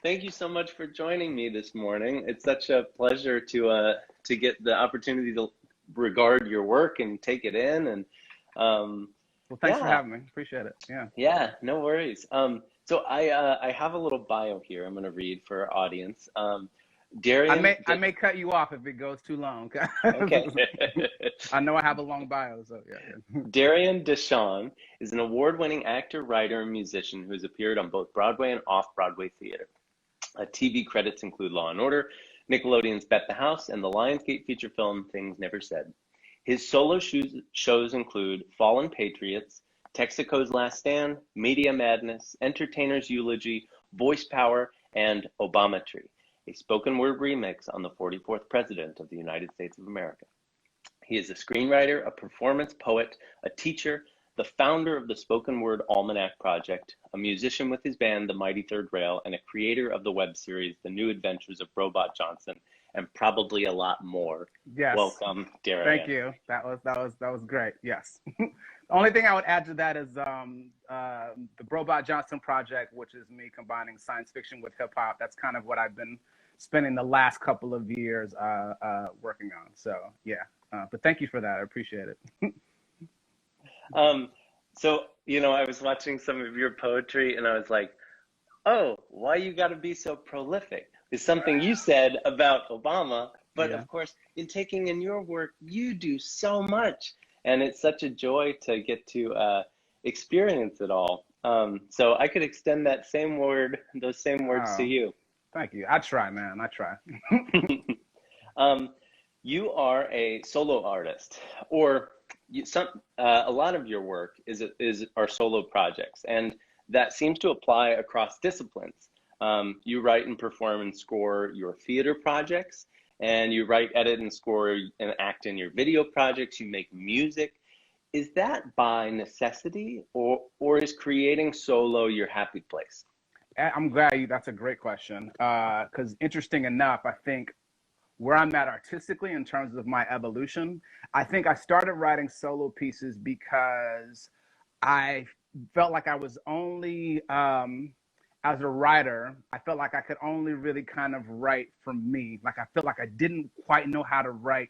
Thank you so much for joining me this morning. It's such a pleasure to get the opportunity to regard your work and take it in. And Well, thanks for having me. Appreciate it. Yeah. Yeah, no worries. So I have a little bio here I'm going to read for our audience. Darian, I may cut you off if it goes too long. okay. I know I have a long bio, so yeah. Darian Dauchan is an award-winning actor, writer, and musician who has appeared on both Broadway and Off Broadway theater. TV credits include Law and Order, Nickelodeon's Bet the House, and the Lionsgate feature film Things Never Said. His solo shows include Fallen Patriots, Texaco's Last Stand, Media Madness, Entertainer's Eulogy, Voice Power, and Obamatry, a spoken word remix on the 44th President of the United States of America. He is a screenwriter, a performance poet, a teacher, the founder of the Spoken Word Almanac Project, a musician with his band, The Mighty Third Rail, and a creator of the web series, The New Adventures of Brobot Johnson, and probably a lot more. Yes. Welcome, Darian. Thank you. That was great. Yes. The only thing I would add to that is the Brobot Johnson Project, which is me combining science fiction with hip hop. That's kind of what I've been spending the last couple of years working on. So yeah. But thank you for that. I appreciate it. So, I was watching some of your poetry and I was like, oh, why you got to be so prolific? It's something you said about Obama, but of course, in taking in your work, you do so much. And it's such a joy to get to experience it all. So I could extend those same words to you. Thank you. I try, man. I try. You are a solo artist, or a lot of your work are solo projects, and that seems to apply across disciplines. You write and perform and score your theater projects, and you write, edit, and score and act in your video projects. You make music. Is that by necessity, or is creating solo your happy place? I'm glad that's a great question, because interesting enough, I think where I'm at artistically in terms of my evolution, I think I started writing solo pieces because I felt like I was only, as a writer, I felt like I could only really kind of write for me. Like I felt like I didn't quite know how to write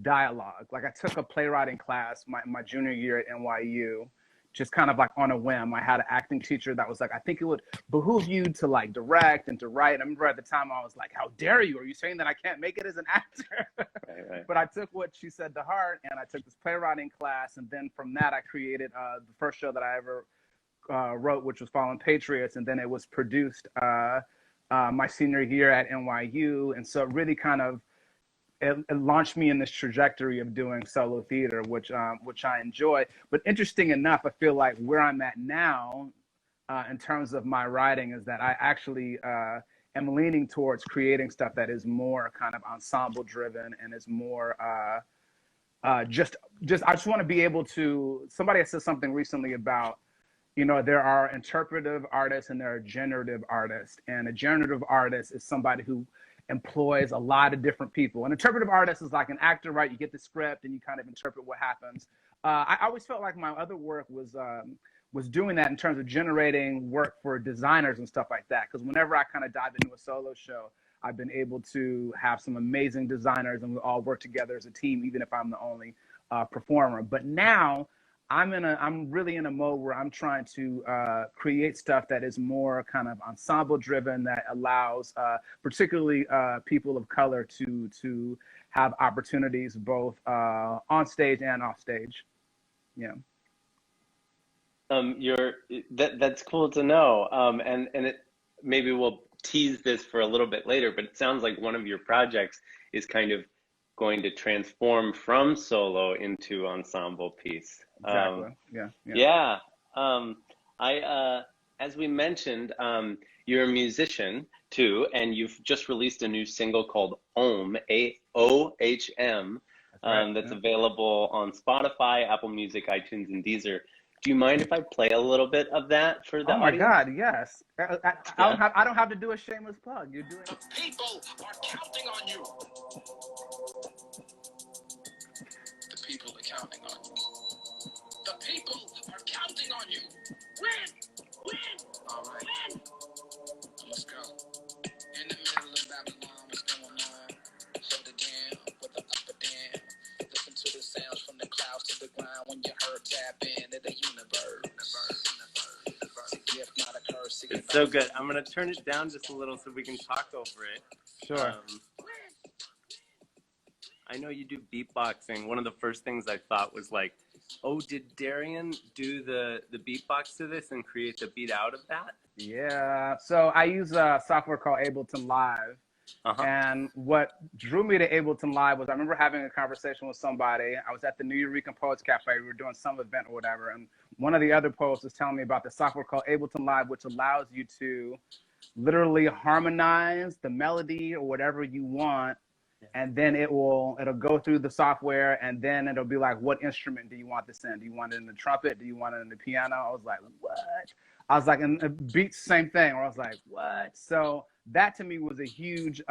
dialogue. Like I took a playwriting class my junior year at NYU, just kind of like on a whim. I had an acting teacher that was like, I think it would behoove you to like direct and to write. I remember at the time I was like, how dare you? Are you saying that I can't make it as an actor? Right. But I took what she said to heart, and I took this playwriting class. And then from that, I created the first show that I ever wrote, which was Fallen Patriots. And then it was produced my senior year at NYU. And so it really kind of, it launched me in this trajectory of doing solo theater, which I enjoy. But interesting enough, I feel like where I'm at now in terms of my writing is that I actually am leaning towards creating stuff that is more kind of ensemble driven and is more just I just want to be able to, somebody said something recently about, there are interpretive artists and there are generative artists, and a generative artist is somebody who employs a lot of different people. An interpretive artist is like an actor, right? You get the script and you kind of interpret what happens. I always felt like my other work was doing that in terms of generating work for designers and stuff like that. Because whenever I kind of dive into a solo show, I've been able to have some amazing designers and we all work together as a team, even if I'm the only performer. But now I'm really in a mode where I'm trying to create stuff that is more kind of ensemble driven, that allows particularly people of color to have opportunities both on stage and off stage. Yeah. That's cool to know. And it, maybe we'll tease this for a little bit later, but it sounds like one of your projects is kind of going to transform from solo into ensemble piece. Exactly. Yeah. As we mentioned, you're a musician too, and you've just released a new single called Ohm, AOHM, that's available on Spotify, Apple Music, iTunes, and Deezer. Do you mind if I play a little bit of that for the audience? Oh my God, yes. I don't have to do a shameless plug. You're doing it. The people are counting on you. The people are counting on you. The people are counting on you. Win! Win! All right. Win! Let's go. In the middle of Babylon, what's going on? Hold it down with the upper down. Listen to the sounds from the clouds to the ground. When you heard tap into the universe. It's a gift, not a curse. It's so good. I'm going to turn it down just a little so we can talk over it. Sure. I know you do beatboxing. One of the first things I thought was like, oh, did Darian do the beatbox to this and create the beat out of that? Yeah. So I use a software called Ableton Live. And what drew me to Ableton Live was I remember having a conversation with somebody. I was at the New Eureka Poets Cafe. We were doing some event or whatever. And one of the other poets was telling me about the software called Ableton Live, which allows you to literally harmonize the melody or whatever you want. And then it'll go through the software, and then it'll be like, what instrument do you want this in? Do you want it in the trumpet? Do you want it in the piano? I was like, what? I was like, and beats, same thing. Where I was like, what? So that to me was a huge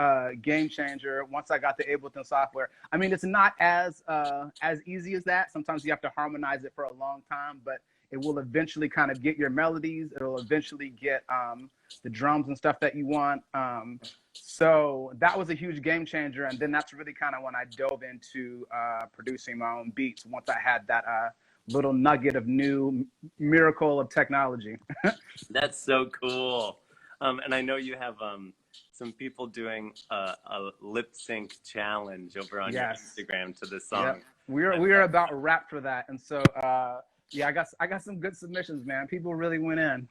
game changer once I got the Ableton software. I mean, it's not as easy as that. Sometimes you have to harmonize it for a long time, but it will eventually kind of get your melodies. It'll eventually get the drums and stuff that you want. So that was a huge game changer. And then that's really kind of when I dove into producing my own beats once I had that little nugget of new miracle of technology. That's so cool. And I know you have some people doing a lip sync challenge over on your Instagram to this song. Yep. We're about wrapped for that. And so yeah, I got some good submissions, man. People really went in.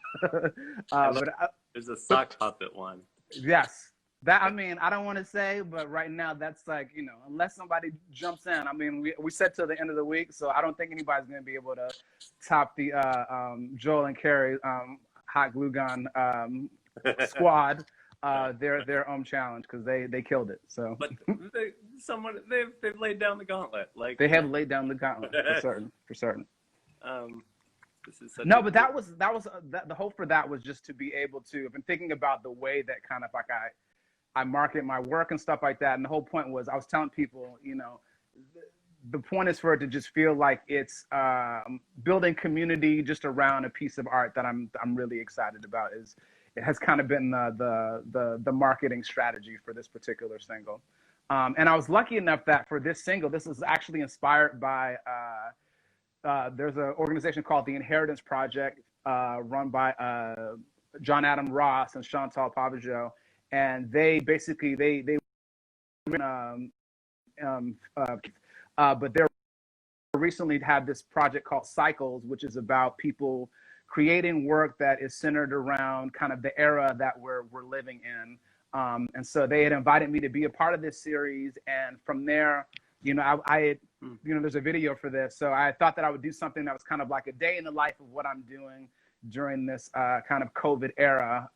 There's a sock puppet one. Yes. That, I mean, I don't want to say, but right now that's like, you know, unless somebody jumps in. I mean, we said till the end of the week, so I don't think anybody's going to be able to top the Joel and Carrie hot glue gun squad their challenge, because they killed it. So, but they've laid down the gauntlet. Like they have laid down the gauntlet for certain. This is such but that was the hope for that was just to be able to. I've been thinking about the way that kind of like I market my work and stuff like that. And the whole point was I was telling people, you know, the point is for it to just feel like it's building community just around a piece of art that I'm really excited about. It has kind of been the marketing strategy for this particular single. And I was lucky enough that for this single, this is actually inspired by, there's an organization called the Inheritance Project run by John Adam Ross and Chantal Pavageau. And they basically but they're recently had this project called Cycles, which is about people creating work that is centered around kind of the era that we're living in. And so they had invited me to be a part of this series, and from there, you know, I had, you know, there's a video for this, so I thought that I would do something that was kind of like a day in the life of what I'm doing during this kind of COVID era.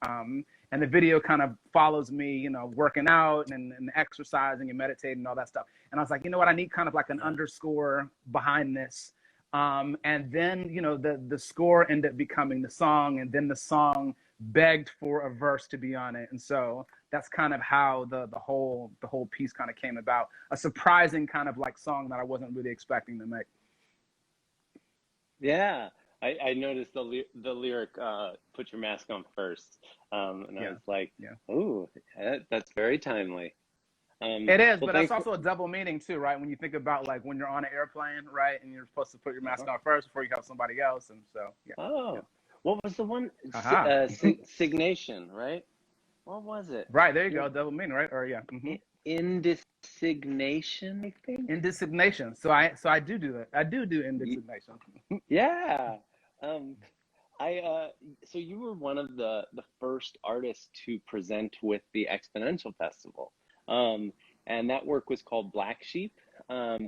And the video kind of follows me, you know, working out and exercising and meditating and all that stuff. And I was like, you know what, I need kind of like an underscore behind this. And then, you know, the score ended up becoming the song, and then the song begged for a verse to be on it. And so that's kind of how the whole piece kind of came about. A surprising kind of like song that I wasn't really expecting to make. Yeah. I noticed the lyric, put your mask on first. And I was like, ooh, that's very timely. It is, but that's also a double meaning too, right? When you think about like when you're on an airplane, right? And you're supposed to put your mask on first before you help somebody else. And so, What was the one? Signation, right? What was it? Right, there you go. Double meaning, right? Or Indesignation, I think. Indesignation. So I do that. I do indesignation. Yeah. So you were one of the first artists to present with the Exponential Festival. And that work was called Black Sheep,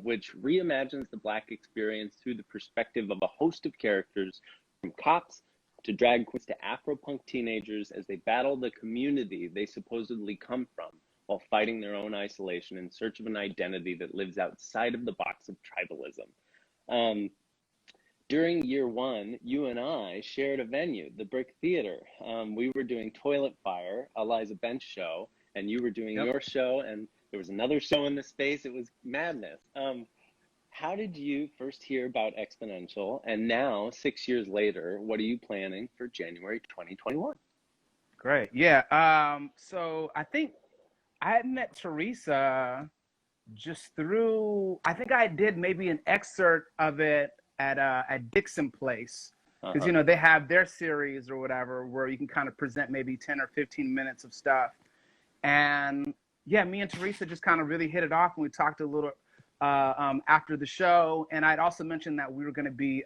which reimagines the Black experience through the perspective of a host of characters, from cops to drag queens to Afro-punk teenagers, as they battle the community they supposedly come from while fighting their own isolation in search of an identity that lives outside of the box of tribalism. During year one, you and I shared a venue, the Brick Theater. We were doing Toilet Fire, Eliza Bench show, and you were doing your show, and there was another show in the space. It was madness. How did you first hear about Exponential? And now, 6 years later, what are you planning for January 2021? Great. Yeah. So I think I had met Teresa just through, I think I did maybe an excerpt of it at Dixon Place, because Uh-huh. they have their series or whatever where you can kind of present maybe 10 or 15 minutes of stuff. And yeah, me and Teresa just kind of really hit it off, and we talked a little after the show. And I'd also mentioned that we were going to be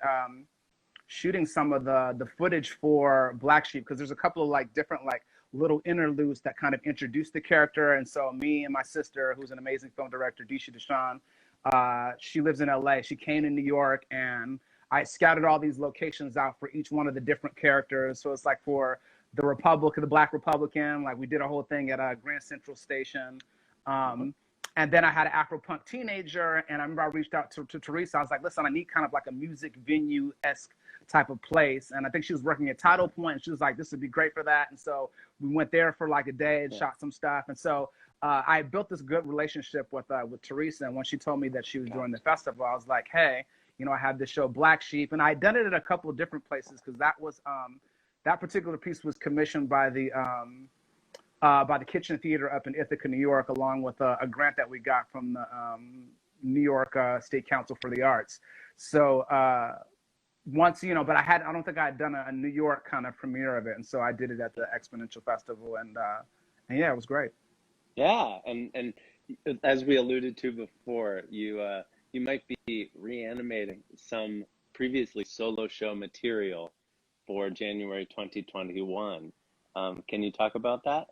shooting some of the footage for Black Sheep, because there's a couple of like different like little interludes that kind of introduce the character. And so me and my sister, who's an amazing film director, Disha Dauchan, she lives in LA. She came to New York, and I scouted all these locations out for each one of the different characters. So it's like for the Republican, the Black Republican, like we did a whole thing at Grand Central Station. And then I had an Afro-punk teenager, and I remember I reached out to Teresa. I was like, listen, I need kind of like a music venue-esque type of place. And I think she was working at Title Point, and she was like, this would be great for that. And so we went there for like a day and shot some stuff. And so I built this good relationship with Teresa. And when she told me that she was doing the festival, I was like, hey, I had this show Black Sheep, and I'd done it at a couple of different places, because that was that particular piece was commissioned by the Kitchen Theater up in Ithaca, New York, along with a grant that we got from the New York State Council for the Arts. So once, but I don't think I had done a New York kind of premiere of it. And so I did it at the Exponential Festival, and yeah, it was great. Yeah, and as we alluded to before, you might be reanimating some previously solo show material for January 2021. Can you talk about that?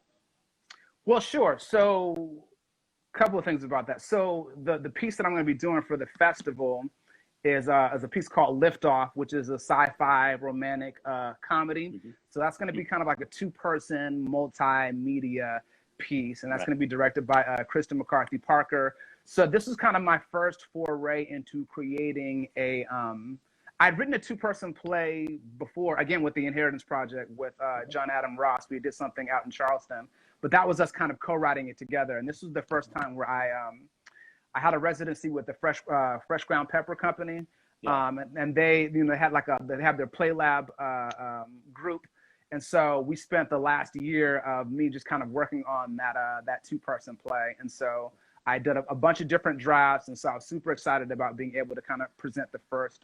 Well, sure. So a couple of things about that. So the piece that I'm going to be doing for the festival is a piece called Liftoff, which is a sci-fi romantic comedy. So that's going to be kind of like a two-person multimedia piece, and that's going to be directed by Kristen McCarthy Parker. So this is kind of my first foray into creating a I'd written a two-person play before, again with the Inheritance Project with John Adam Ross. We did something out in Charleston, but that was us kind of co-writing it together. And this was the first time where I had a residency with the Fresh Ground Pepper Company, and they had they have their Play Lab group. And so we spent the last year of me just kind of working on that two-person play. And so I did a bunch of different drafts, and so I was super excited about being able to kind of present the first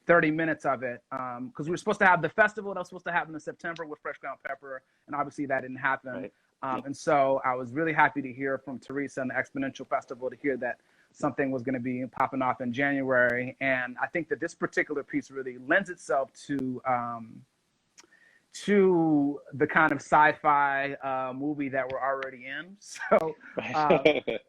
30 minutes of it, because we were supposed to have the festival that was supposed to happen in September with Fresh Ground Pepper, and obviously that didn't happen. And so I was really happy to hear from Teresa and the Exponential Festival to hear that something was going to be popping off in January. And I think that this particular piece really lends itself to the kind of sci-fi movie that we're already in. So,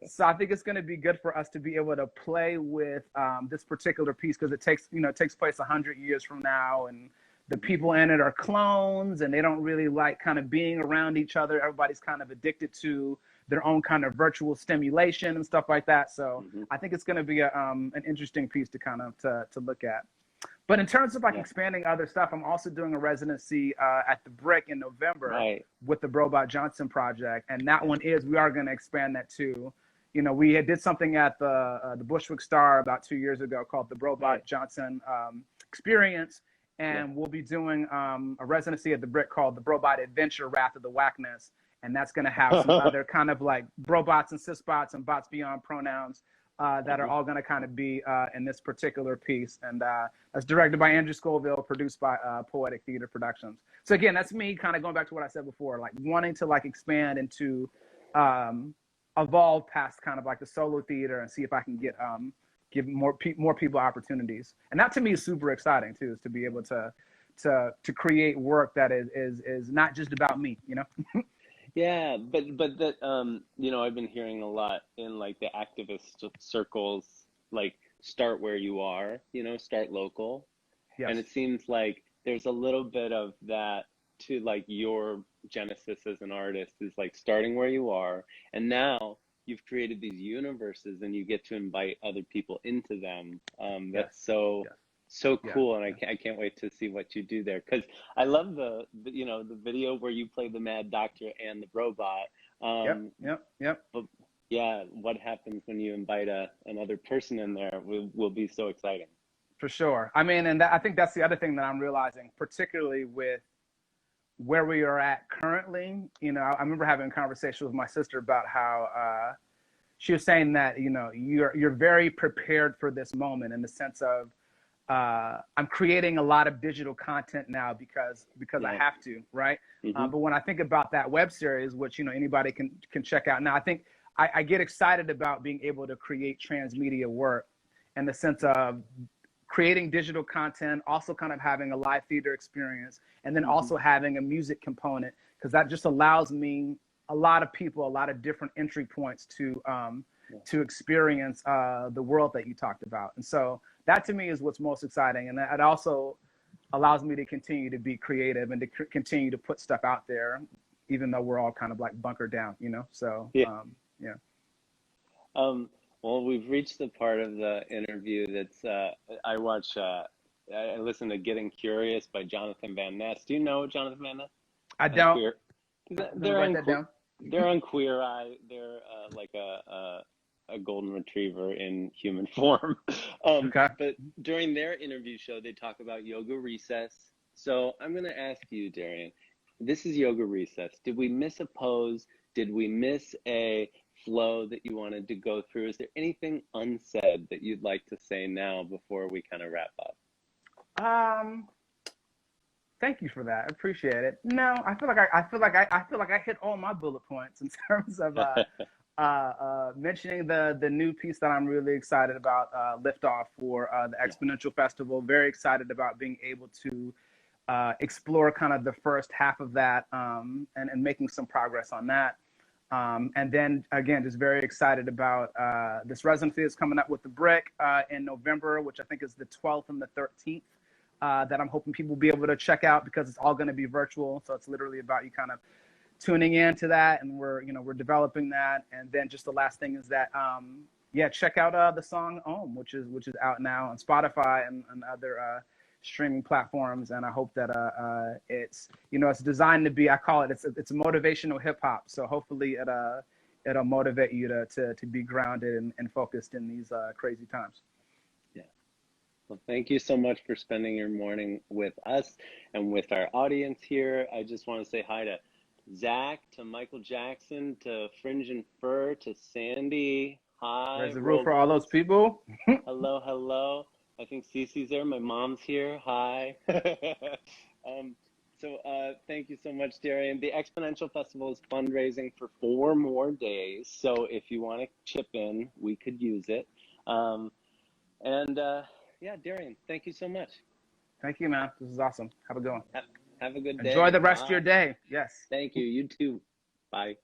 so I think it's going to be good for us to be able to play with this particular piece, because it takes place 100 years from now, and the people in it are clones, and they don't really like kind of being around each other. Everybody's kind of addicted to their own kind of virtual stimulation and stuff like that. So I think it's going to be an interesting piece to kind of to look at. But in terms of like expanding other stuff, I'm also doing a residency at the Brick in November with the Brobot Johnson project, and that one we are going to expand that too. We did something at the Bushwick Star about 2 years ago called the Brobot Johnson Experience, and we'll be doing a residency at the Brick called the Brobot Adventure Wrath of the Whackness, and that's going to have some other kind of like Brobots and Cisbots and Bots Beyond Pronouns that are all going to kind of be in this particular piece. And that's directed by Andrew Scoville, produced by Poetic Theater Productions. So again, that's me kind of going back to what I said before, like wanting to like expand into evolve past kind of like the solo theater and see if I can give more people opportunities. And that to me is super exciting too, is to be able to create work that is not just about me, Yeah, but that I've been hearing a lot in like the activist circles, like start where you are, start local. Yes. And it seems like there's a little bit of that to like your genesis as an artist is like starting where you are, and now you've created these universes and you get to invite other people into them. That's so cool, and I can't wait to see what you do there, because I love the video where you play the Mad Doctor and the Brobot. Yep. But yeah, what happens when you invite another person in there will be so exciting. For sure. I mean, and I think that's the other thing that I'm realizing, particularly with where we are at currently, I remember having a conversation with my sister about how she was saying that, you're very prepared for this moment in the sense of I'm creating a lot of digital content now because I have to, right? But when I think about that web series, which, anybody can check out now, I think I get excited about being able to create transmedia work in the sense of creating digital content, also kind of having a live theater experience, and then also having a music component, because that just allows me a lot of people, a lot of different entry points to experience the world that you talked about. And so that to me is what's most exciting. And it also allows me to continue to be creative and to continue to put stuff out there, even though we're all kind of like bunkered down, So, yeah. Well, we've reached the part of the interview that's, I listen to Getting Curious by Jonathan Van Ness. Do you know Jonathan Van Ness? I don't. They're on Queer Eye. They're like a golden retriever in human form. Okay. But during their interview show, they talk about yoga recess. So I'm going to ask you, Darian, this is yoga recess. Did we miss a pose? Did we miss a flow that you wanted to go through? Is there anything unsaid that you'd like to say now before we kind of wrap up? Thank you for that. I appreciate it. No, I feel like I hit all my bullet points in terms of mentioning the new piece that I'm really excited about, Liftoff for the Exponential Festival. Very excited about being able to explore kind of the first half of that and making some progress on that. And then again, just very excited about this residency that's coming up with the Brick in November, which I think is the 12th and the 13th. That I'm hoping people will be able to check out because it's all going to be virtual. So it's literally about you kind of tuning into that, and we're developing that. And then just the last thing is that, check out the song Om, which is out now on Spotify and other streaming platforms. And I hope that it's designed to be, I call it's a motivational hip hop. So hopefully it'll motivate you to be grounded and focused in these crazy times. Well, thank you so much for spending your morning with us and with our audience here. I just want to say hi to Zach, to Michael Jackson, to Fringe and Fur, to Sandy. Hi. There's a roof for all those people. Hello. I think Cece's there. My mom's here. Hi. So thank you so much, Darian. The Exponential Festival is fundraising for 4 more days. So if you want to chip in, we could use it. Yeah, Darian, thank you so much. Thank you, man. This is awesome. Have a good one. Have a good day. Enjoy the rest of your day. Yes. Thank you. You too. Bye.